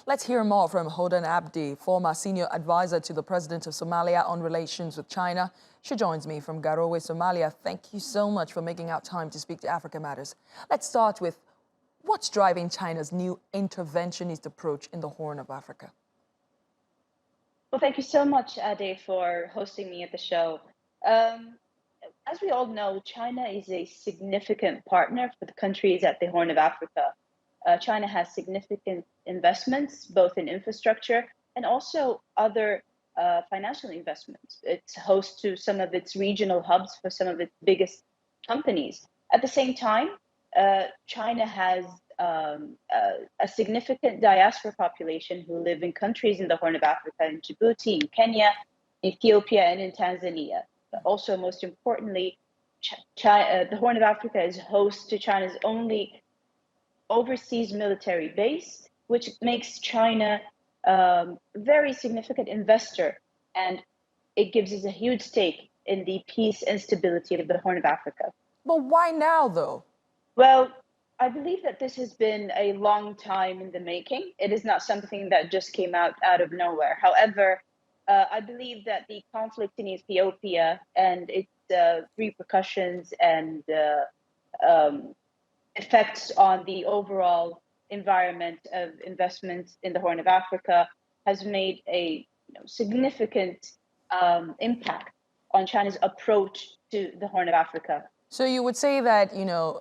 Let's hear more from Hodan Abdi, former senior advisor to the President of Somalia on relations with China. She joins me from Garowe, Somalia. Thank you so much for making out time to speak to Africa Matters. Let's start with what's driving China's new interventionist approach in the Horn of Africa? Well, thank you so much, Ade, for hosting me at the show. As we all know, China is a significant partner for the countries at the Horn of Africa. China has significant investments, both in infrastructure and also other financial investments. It's host to some of its regional hubs for some of its biggest companies. At the same time, China has a significant diaspora population who live in countries in the Horn of Africa, in Djibouti, in Kenya, Ethiopia, and in Tanzania. But also, most importantly, the Horn of Africa is host to China's only overseas military base, which makes China a very significant investor, and it gives us a huge stake in the peace and stability of the Horn of Africa. But why now, though? Well, I believe that this has been a long time in the making. It is not something that just came out of nowhere. However, I believe that the conflict in Ethiopia and its repercussions and effects on the overall environment of investments in the Horn of Africa has made a significant impact on China's approach to the Horn of Africa. So you would say that,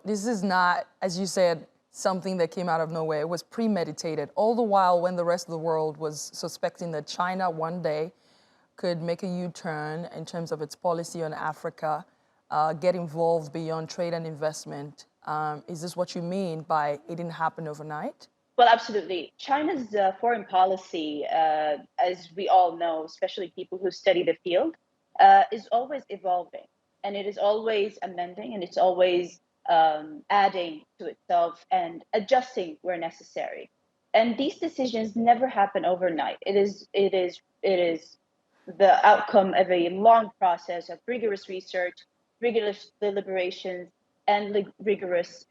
this is not, as you said, something that came out of nowhere. It was premeditated, all the while when the rest of the world was suspecting that China one day could make a U-turn in terms of its policy on Africa, get involved beyond trade and investment. Is this what you mean by it didn't happen overnight? Well, absolutely. China's foreign policy, as we all know, especially people who study the field, is always evolving. And it is always amending, and it's always adding to itself and adjusting where necessary. And these decisions never happen overnight. It is the outcome of a long process of rigorous research, rigorous deliberations, and rigorous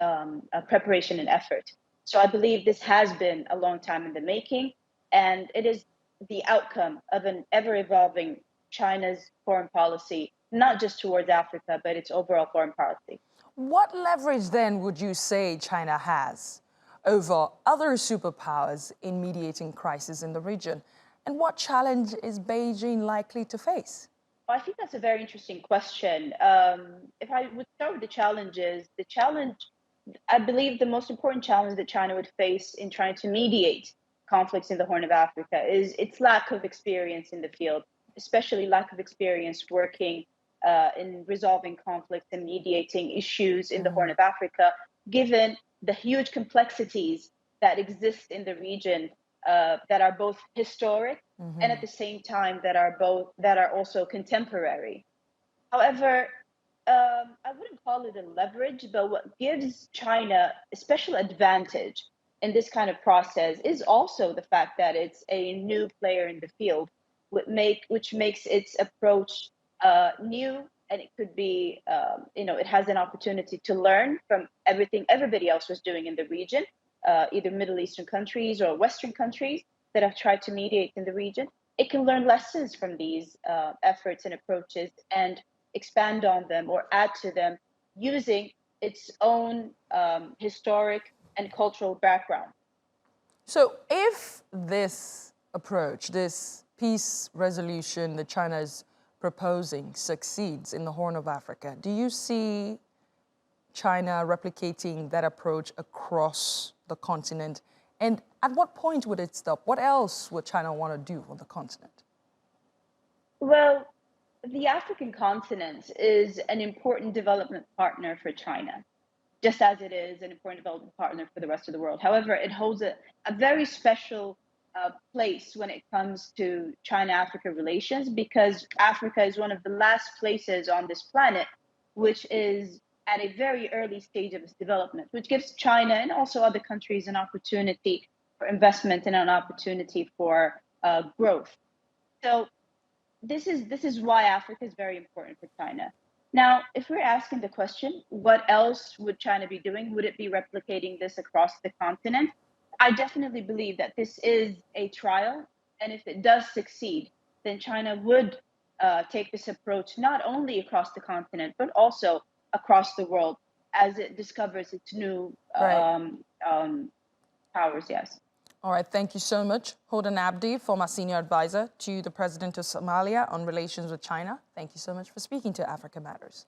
preparation and effort. So I believe this has been a long time in the making, and it is the outcome of an ever-evolving China's foreign policy, not just towards Africa, but its overall foreign policy. What leverage then would you say China has over other superpowers in mediating crises in the region? And what challenge is Beijing likely to face? Well, I think that's a very interesting question. If I would start with the challenge, I believe the most important challenge that China would face in trying to mediate conflicts in the Horn of Africa is its lack of experience in the field, especially lack of experience working in resolving conflicts and mediating issues in the Horn of Africa, given the huge complexities that exist in the region that are both historic and at the same time that are also contemporary. However, I wouldn't call it a leverage, but what gives China a special advantage in this kind of process is also the fact that it's a new player in the field, which makes its approach new, and it could be, it has an opportunity to learn from everything everybody else was doing in the region, either Middle Eastern countries or Western countries that have tried to mediate in the region. It can learn lessons from these efforts and approaches and expand on them or add to them using its own historic and cultural background. So if this approach, this peace resolution that China is proposing succeeds in the Horn of Africa, do you see China replicating that approach across the continent? And at what point would it stop? What else would China want to do on the continent? Well, the African continent is an important development partner for China, just as it is an important development partner for the rest of the world. However, it holds a very special place when it comes to China-Africa relations, because Africa is one of the last places on this planet which is at a very early stage of its development, which gives China and also other countries an opportunity for investment and an opportunity for growth. So this is why Africa is very important for China. Now, if we're asking the question, what else would China be doing? Would it be replicating this across the continent? I definitely believe that this is a trial, and if it does succeed, then China would take this approach not only across the continent but also across the world as it discovers its new Right. powers. Yes. All right, thank you so much. Hodan Abdi, former senior advisor to the President of Somalia on relations with China. Thank you so much for speaking to Africa Matters.